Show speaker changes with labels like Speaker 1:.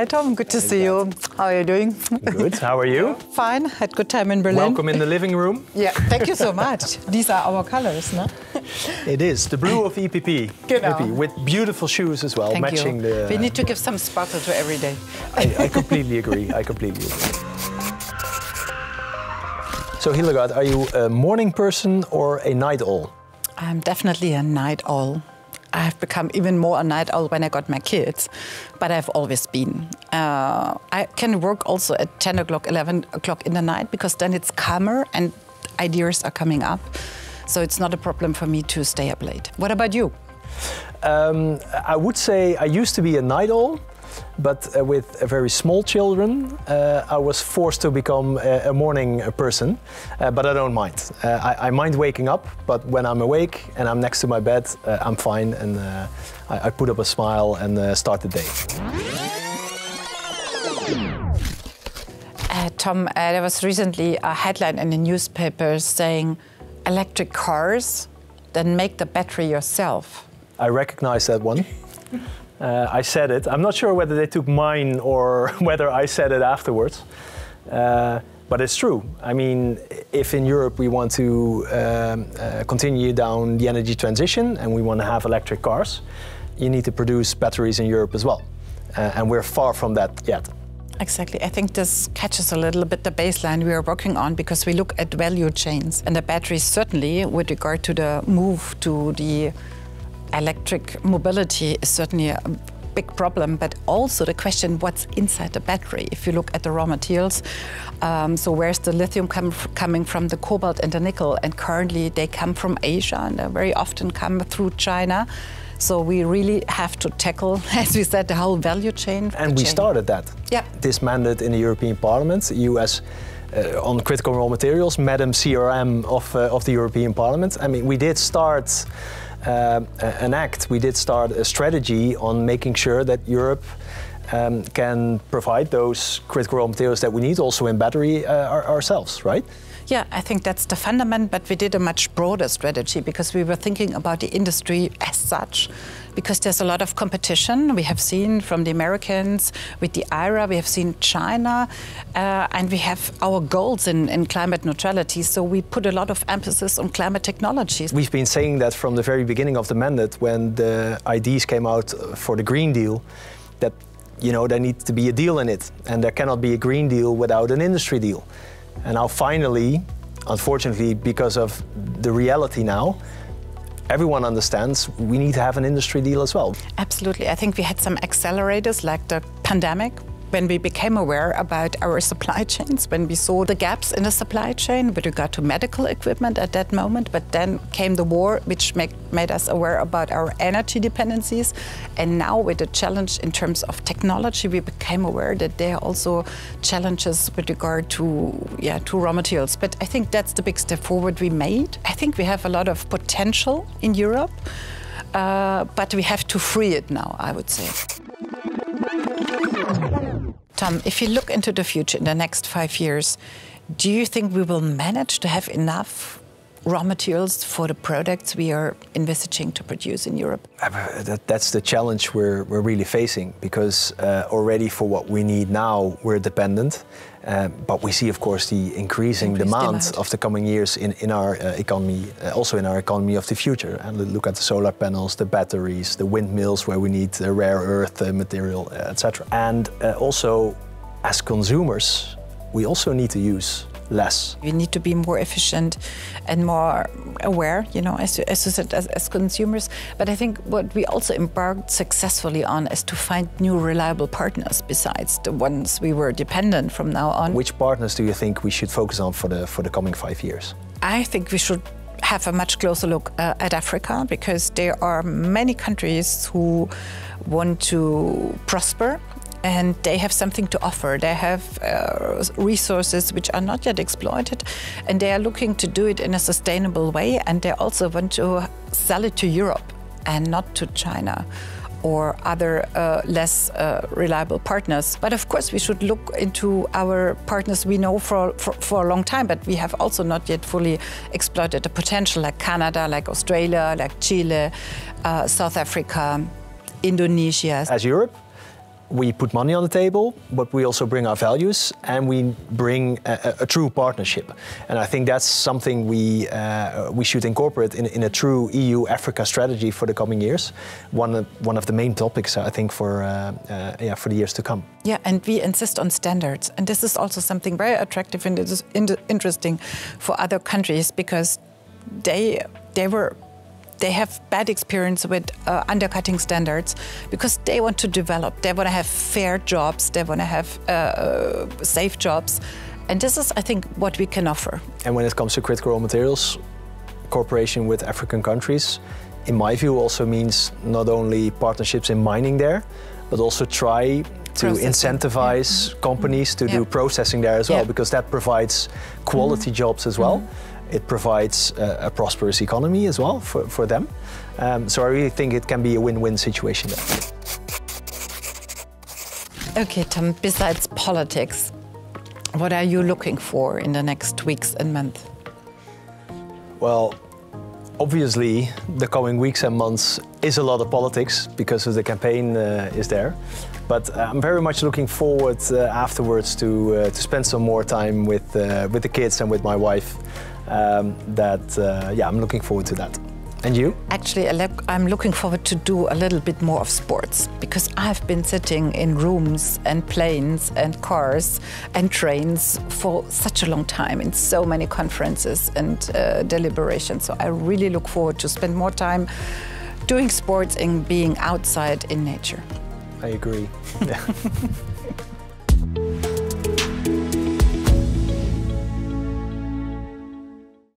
Speaker 1: Hi, Tom. Good to see you. How are you doing?
Speaker 2: Good. How are you?
Speaker 1: Fine. Had a good time in Berlin.
Speaker 2: Welcome in the living room.
Speaker 1: Yeah. Thank you so much. These are our colors, no?
Speaker 2: It is the blue of EPP.
Speaker 1: Genau.
Speaker 2: With beautiful shoes as well, matching the.
Speaker 1: We need to give some sparkle to every day.
Speaker 2: I completely agree. I completely agree. So Hildegard, are you a morning person or a night owl?
Speaker 1: I'm definitely a night owl. I've become even more a night owl when I got my kids, but I've always been. I can work also at 10 o'clock, 11 o'clock in the night because then it's calmer and ideas are coming up. So it's not a problem for me to stay up late. What about you?
Speaker 2: I would say I used to be a night owl, but with very small children, I was forced to become a morning person, but I don't mind. I mind waking up, but when I'm awake and I'm next to my bed, I'm fine, and I put up a smile and start the day.
Speaker 1: Tom, there was recently a headline in the newspaper saying electric cars, then make the battery yourself.
Speaker 2: I recognize that one. I said it. I'm not sure whether they took mine or whether I said it afterwards. But it's true. I mean, if in Europe we want to continue down the energy transition and we want to have electric cars, you need to produce batteries in Europe as well. And we're far from that yet.
Speaker 1: Exactly. I think this catches a little bit the baseline we are working on because we look at value chains. And the batteries certainly, with regard to the move to the electric mobility, is certainly a big problem, but also the question what's inside the battery. If you look at the raw materials, so where's the lithium coming from, the cobalt and the nickel, and currently they come from Asia and they very often come through China. So we really have to tackle, as we said, the whole value chain.
Speaker 2: And we started that.
Speaker 1: Yeah.
Speaker 2: This mandate in the European Parliament, you as on critical raw materials, Madam CRM of the European Parliament. I mean, we did start we did start a strategy on making sure that Europe can provide those critical raw materials that we need also in battery ourselves, right?
Speaker 1: Yeah, I think that's the fundament, but we did a much broader strategy because we were thinking about the industry as such, because there's a lot of competition. We have seen from the Americans with the IRA, we have seen China, and we have our goals in climate neutrality, so we put a lot of emphasis on climate technologies.
Speaker 2: We've been saying that from the very beginning of the mandate when the ideas came out for the Green Deal, that there needs to be a deal in it, and there cannot be a Green Deal without an industry deal. And now finally, unfortunately, because of the reality now, everyone understands we need to have an industry deal as well.
Speaker 1: Absolutely. I think we had some accelerators like the pandemic, when we became aware about our supply chains, when we saw the gaps in the supply chain with regard to medical equipment at that moment, but then came the war, which made us aware about our energy dependencies. And now with the challenge in terms of technology, we became aware that there are also challenges with regard to raw materials. But I think that's the big step forward we made. I think we have a lot of potential in Europe, but we have to free it now, I would say. Tom, if you look into the future in the next 5 years, do you think we will manage to have enough raw materials for the products we are envisaging to produce in Europe?
Speaker 2: That's the challenge we're really facing, because already for what we need now, we're dependent. But we see, of course, the increasing demand of the coming years in our economy, also in our economy of the future. And look at the solar panels, the batteries, the windmills, where we need rare earth material, etc. And also, as consumers, we also need to use less.
Speaker 1: We need to be more efficient and more aware, as you said, as consumers. But I think what we also embarked successfully on is to find new reliable partners besides the ones we were dependent from now on.
Speaker 2: Which partners do you think we should focus on for the coming 5 years?
Speaker 1: I think we should have a much closer look at Africa, because there are many countries who want to prosper. And they have something to offer. They have resources which are not yet exploited, and they are looking to do it in a sustainable way, and they also want to sell it to Europe and not to China or other less reliable partners. But of course we should look into our partners we know for a long time, but we have also not yet fully exploited the potential, like Canada, like Australia, like Chile, South Africa, Indonesia.
Speaker 2: As Europe, we put money on the table, but we also bring our values and we bring a true partnership. And I think that's something we should incorporate in a true EU-Africa strategy for the coming years. One of the main topics, I think, for the years to come.
Speaker 1: Yeah, and we insist on standards. And this is also something very attractive and interesting for other countries, because they have bad experience with undercutting standards, because they want to develop, they want to have fair jobs, they want to have safe jobs. And this is, I think, what we can offer. And
Speaker 2: when it comes to critical raw materials, cooperation with African countries, in my view, also means not only partnerships in mining there, but also try to incentivize companies to do processing there as well, because that provides quality jobs as well. It provides a prosperous economy as well for them. So I really think it can be a win-win situation there.
Speaker 1: Okay, Tom, besides politics, what are you looking for in the next weeks and months?
Speaker 2: Well, obviously, the coming weeks and months is a lot of politics because of the campaign is there. But I'm very much looking forward afterwards to spend some more time with the kids and with my wife. I'm looking forward to that. And you?
Speaker 1: Actually, I'm looking forward to do a little bit more of sports, because I've been sitting in rooms and planes and cars and trains for such a long time in so many conferences and deliberations. So I really look forward to spend more time doing sports and being outside in nature.
Speaker 2: I agree. Yeah.